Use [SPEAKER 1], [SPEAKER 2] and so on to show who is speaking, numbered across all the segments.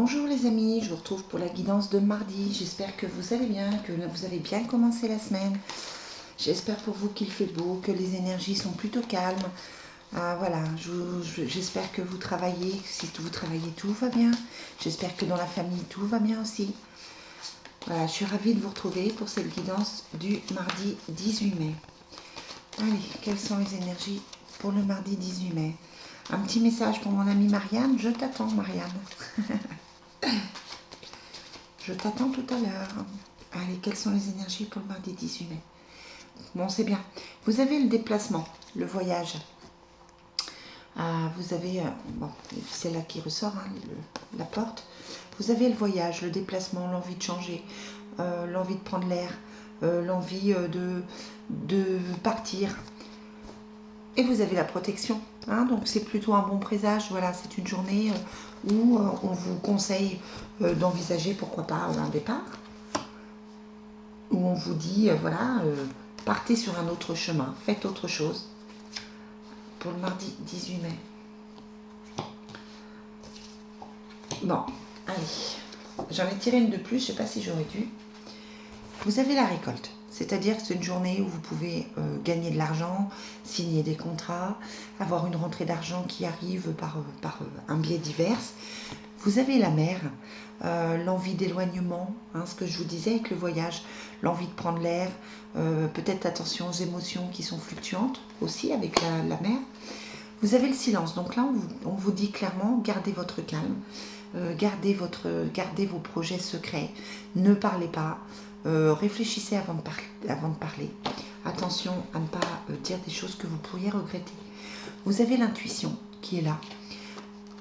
[SPEAKER 1] Bonjour les amis, je vous retrouve pour la guidance de mardi. J'espère que vous allez bien, que vous avez bien commencé la semaine. J'espère pour vous qu'il fait beau, que les énergies sont plutôt calmes. Voilà, j'espère que vous travaillez, que si vous travaillez tout va bien. J'espère que dans la famille tout va bien aussi. Voilà, je suis ravie de vous retrouver pour cette guidance du mardi 18 mai. Allez, quelles sont les énergies pour le mardi 18 mai? Un petit message pour mon amie Marianne. Je t'attends Marianne. Je t'attends tout à l'heure. Allez, quelles sont les énergies pour le mardi 18 mai? Bon, c'est bien. Vous avez le déplacement, le voyage. Vous avez, bon, c'est là qui ressort, hein, la porte. Vous avez le voyage, le déplacement, l'envie de changer, l'envie de prendre l'air, l'envie de partir. Et vous avez la protection, hein, donc c'est plutôt un bon présage. Voilà, c'est une journée où on vous conseille d'envisager pourquoi pas un départ, où on vous dit voilà, partez sur un autre chemin, faites autre chose pour le mardi 18 mai. Bon, allez, j'en ai tiré une de plus, je ne sais pas si j'aurais dû. Vous avez la récolte, c'est-à-dire que c'est une journée où vous pouvez gagner de l'argent, signer des contrats, avoir une rentrée d'argent qui arrive par un biais divers. Vous avez la mer, l'envie d'éloignement, hein, ce que je vous disais avec le voyage, l'envie de prendre l'air, peut-être attention aux émotions qui sont fluctuantes aussi avec la mer. Vous avez le silence, donc là on vous dit clairement, gardez votre calme, gardez vos projets secrets, ne parlez pas, réfléchissez avant de parler. Attention à ne pas dire des choses que vous pourriez regretter. Vous avez l'intuition qui est là.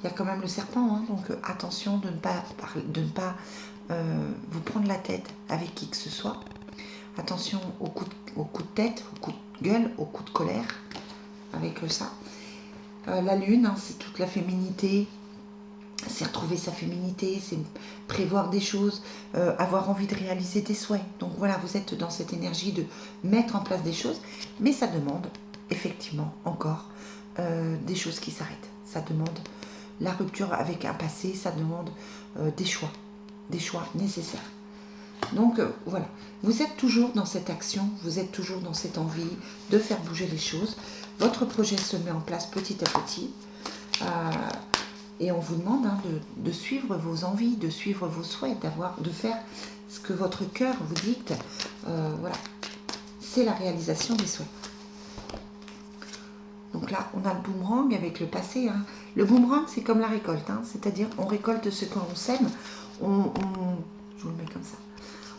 [SPEAKER 1] Il y a quand même le serpent, hein, donc attention de ne pas vous prendre la tête avec qui que ce soit. Attention aux coups de tête, aux coups de gueule, aux coups de colère avec ça. La lune, hein, c'est toute la féminité, c'est retrouver sa féminité, c'est prévoir des choses, avoir envie de réaliser des souhaits. Donc voilà, vous êtes dans cette énergie de mettre en place des choses, mais ça demande effectivement encore des choses qui s'arrêtent. Ça demande la rupture avec un passé, ça demande des choix nécessaires. Donc voilà, vous êtes toujours dans cette action, vous êtes toujours dans cette envie de faire bouger les choses. Votre projet se met en place petit à petit et on vous demande hein, de suivre vos envies, de suivre vos souhaits, de faire ce que votre cœur vous dicte. Voilà, c'est la réalisation des souhaits. Donc là, on a le boomerang avec le passé. Hein. Le boomerang, c'est comme la récolte, hein, c'est-à-dire on récolte ce que l'on sème. Je vous le mets comme ça.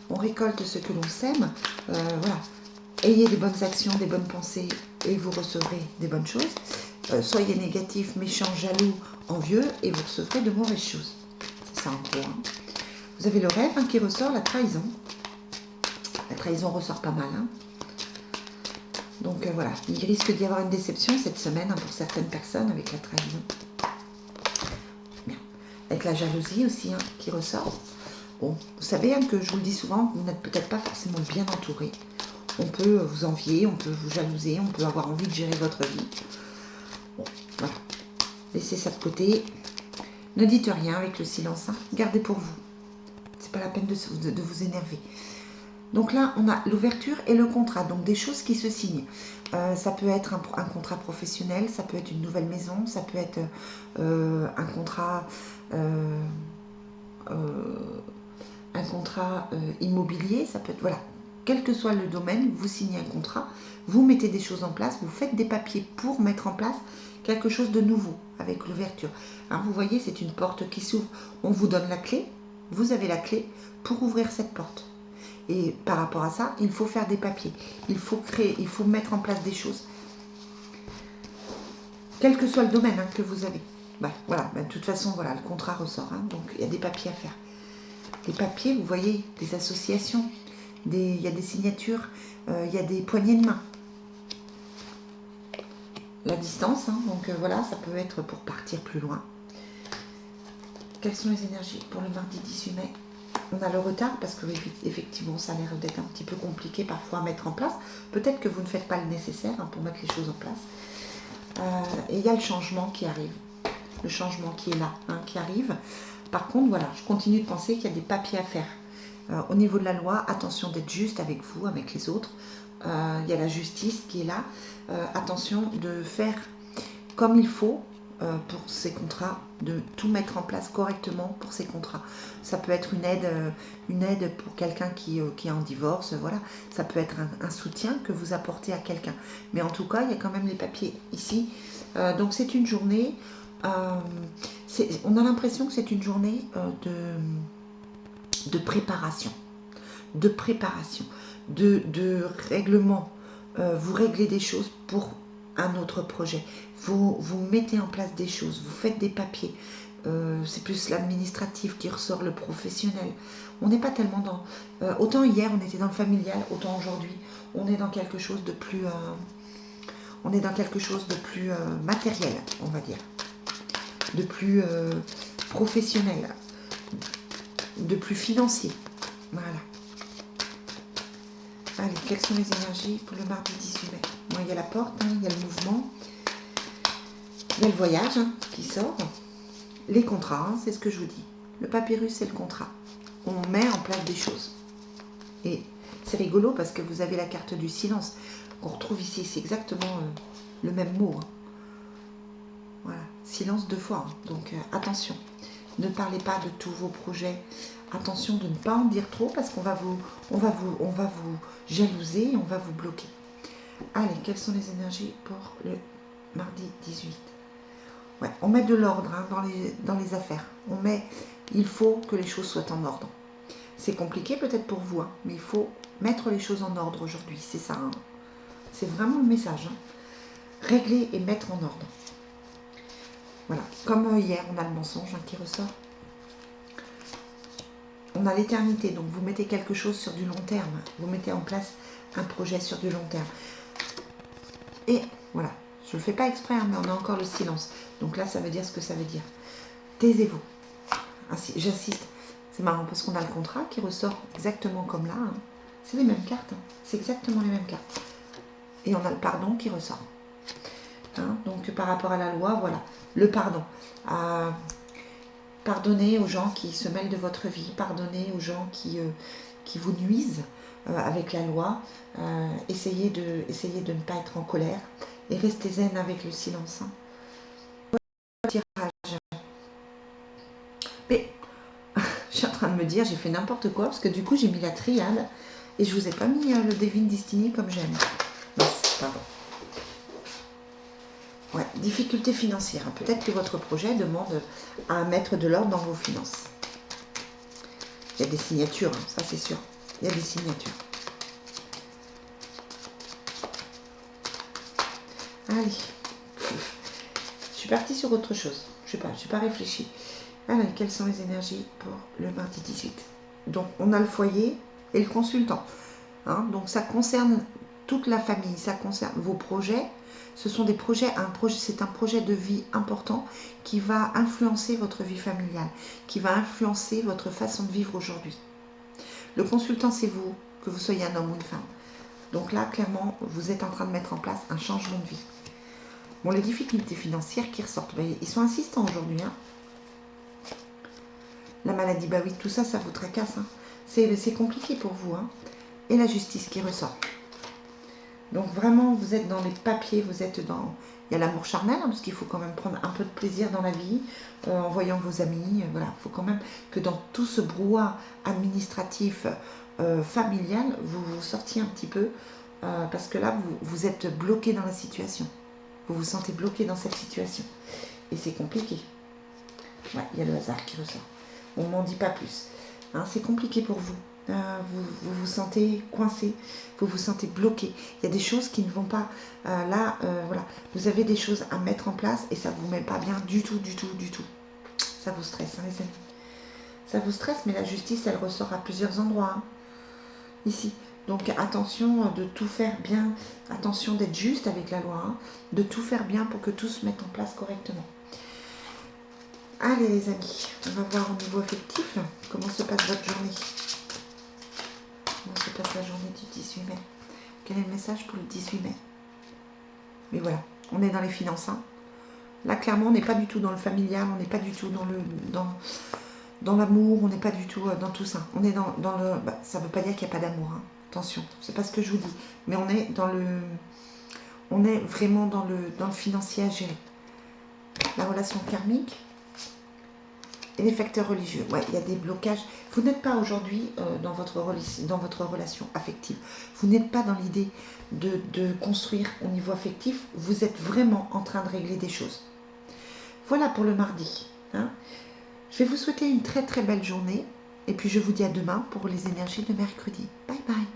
[SPEAKER 1] On récolte ce que l'on sème. Voilà. Ayez des bonnes actions, des bonnes pensées et vous recevrez des bonnes choses. Soyez négatif, méchant, jaloux, envieux et vous recevrez de mauvaises choses. C'est ça en gros. Hein. Vous avez le rêve hein, qui ressort, la trahison. La trahison ressort pas mal. Hein. Donc voilà, il risque d'y avoir une déception cette semaine hein, pour certaines personnes avec la trahison. Bien. Avec la jalousie aussi hein, qui ressort. Bon, vous savez hein, que je vous le dis souvent, vous n'êtes peut-être pas forcément bien entouré. On peut vous envier, on peut vous jalouser, on peut avoir envie de gérer votre vie. Bon, voilà. Laissez ça de côté. Ne dites rien avec le silence. Hein. Gardez pour vous. C'est pas la peine de vous énerver. Donc là, on a l'ouverture et le contrat, donc des choses qui se signent. Ça peut être un contrat professionnel, ça peut être une nouvelle maison, ça peut être un contrat immobilier, ça peut être, voilà, quel que soit le domaine, vous signez un contrat, vous mettez des choses en place, vous faites des papiers pour mettre en place quelque chose de nouveau avec l'ouverture. Hein, vous voyez, c'est une porte qui s'ouvre, on vous donne la clé, vous avez la clé pour ouvrir cette porte. Et par rapport à ça, il faut faire des papiers, il faut créer, il faut mettre en place des choses. Quel que soit le domaine hein, que vous avez. Voilà, de toute façon, voilà, le contrat ressort. Hein, donc, il y a des papiers à faire. Des papiers, vous voyez, des associations, il y a des signatures, il y a des poignées de main. La distance, hein, donc voilà, ça peut être pour partir plus loin. Quelles sont les énergies pour le mardi 18 mai? On a le retard parce que effectivement ça a l'air d'être un petit peu compliqué parfois à mettre en place. Peut-être que vous ne faites pas le nécessaire hein, pour mettre les choses en place. Et il y a le changement qui arrive. le changement qui est là, hein, qui arrive. Par contre, voilà, je continue de penser qu'il y a des papiers à faire. Au niveau de la loi, attention d'être juste avec vous, avec les autres. Il y a la justice qui est là. Attention de faire comme il faut pour ces contrats, de tout mettre en place correctement pour ces contrats. Ça peut être une aide pour quelqu'un qui est en divorce, voilà. Ça peut être un soutien que vous apportez à quelqu'un. Mais en tout cas, il y a quand même les papiers ici. Donc c'est une journée, on a l'impression que c'est une journée de préparation, de règlement. Vous réglez des choses pour un autre projet. Vous mettez en place des choses, vous faites des papiers. C'est plus l'administratif qui ressort, le professionnel. On n'est pas tellement dans... autant hier, on était dans le familial, autant aujourd'hui, on est dans quelque chose de plus... matériel, on va dire. De plus professionnel. De plus financier. Voilà. Allez, quelles sont les énergies pour le mardi 18 mai? Bon, il y a la porte, hein, il y a le mouvement, il y a le voyage hein, qui sort, les contrats, hein, c'est ce que je vous dis. Le papyrus, c'est le contrat. On met en place des choses. Et c'est rigolo parce que vous avez la carte du silence qu'on retrouve ici. C'est exactement le même mot. Hein. Voilà, silence 2 fois. Hein. Donc attention, ne parlez pas de tous vos projets. Attention de ne pas en dire trop parce qu'on va vous jalouser et on va vous bloquer. Allez, quelles sont les énergies pour le mardi 18? Ouais, on met de l'ordre hein, dans les affaires. Il faut que les choses soient en ordre. C'est compliqué peut-être pour vous, hein, mais il faut mettre les choses en ordre aujourd'hui. C'est ça. Hein. C'est vraiment le message. Hein. Régler et mettre en ordre. Voilà. Comme hier, on a le mensonge hein, qui ressort. On a l'éternité, donc vous mettez quelque chose sur du long terme. Vous mettez en place un projet sur du long terme. Et voilà, je ne le fais pas exprès, hein, mais on a encore le silence. Donc là, ça veut dire ce que ça veut dire. Taisez-vous. J'insiste. C'est marrant parce qu'on a le contrat qui ressort exactement comme là. Hein. C'est les mêmes cartes. Hein. C'est exactement les mêmes cartes. Et on a le pardon qui ressort. Hein, donc par rapport à la loi, voilà. Le pardon. Pardonnez aux gens qui se mêlent de votre vie. Pardonnez aux gens qui vous nuisent avec la loi. Essayez de ne pas être en colère. Et restez zen avec le silence. Hein. Tirage. Mais je suis en train de me dire, j'ai fait n'importe quoi, parce que du coup, j'ai mis la triade, et je vous ai pas mis le Divine Destiny comme j'aime. Pardon. Ouais, difficulté financière. Peut-être que votre projet demande à mettre de l'ordre dans vos finances. Il y a des signatures, hein, ça c'est sûr. Il y a des signatures. Allez. Je suis partie sur autre chose. Je sais pas, je n'ai pas réfléchi. Alors, quelles sont les énergies pour le mardi 18? Donc, on a le foyer et le consultant. Hein, donc, ça concerne toute la famille, ça concerne vos projets. Ce sont des projets, c'est un projet de vie important qui va influencer votre vie familiale, qui va influencer votre façon de vivre aujourd'hui. Le consultant, c'est vous, que vous soyez un homme ou une femme. Donc là, clairement, vous êtes en train de mettre en place un changement de vie. Bon, les difficultés financières qui ressortent, ils sont insistants aujourd'hui. Hein. La maladie, bah oui, tout ça, ça vous tracasse. Hein. C'est compliqué pour vous. Hein. Et la justice qui ressort. Donc vraiment, vous êtes dans les papiers, vous êtes dans... Il y a l'amour charnel, hein, parce qu'il faut quand même prendre un peu de plaisir dans la vie, en voyant vos amis. Voilà, il faut quand même que dans tout ce brouhaha administratif, familial, vous vous sortiez un petit peu, parce que là, vous êtes bloqué dans la situation. Vous vous sentez bloqué dans cette situation. Et c'est compliqué. Ouais, il y a le hasard qui ressort. On m'en dit pas plus. Hein, c'est compliqué pour vous. Vous vous sentez coincé, vous vous sentez bloqué. Il y a des choses qui ne vont pas. Voilà, vous avez des choses à mettre en place et ça ne vous met pas bien du tout, du tout, du tout. Ça vous stresse, hein, les amis. Ça vous stresse, mais la justice, elle ressort à plusieurs endroits. Hein, ici. Donc attention de tout faire bien, attention d'être juste avec la loi, hein, de tout faire bien pour que tout se mette en place correctement. Allez les amis, on va voir au niveau affectif comment se passe votre journée. Comment se passe la journée du 18 mai? Quel est le message pour le 18 mai? Mais voilà, on est dans les finances. Hein. Là, clairement, on n'est pas du tout dans le familial, on n'est pas du tout dans l'amour, on n'est pas du tout dans tout ça. On est dans le... Bah, ça ne veut pas dire qu'il n'y a pas d'amour, hein. Attention, c'est pas ce que je vous dis. Mais on est dans le... On est vraiment dans le financier à gérer. La relation karmique et les facteurs religieux. Ouais, il y a des blocages. Vous n'êtes pas aujourd'hui dans votre relation affective. Vous n'êtes pas dans l'idée de construire au niveau affectif. Vous êtes vraiment en train de régler des choses. Voilà pour le mardi. Hein. Je vais vous souhaiter une très très belle journée. Et puis je vous dis à demain pour les énergies de mercredi. Bye bye.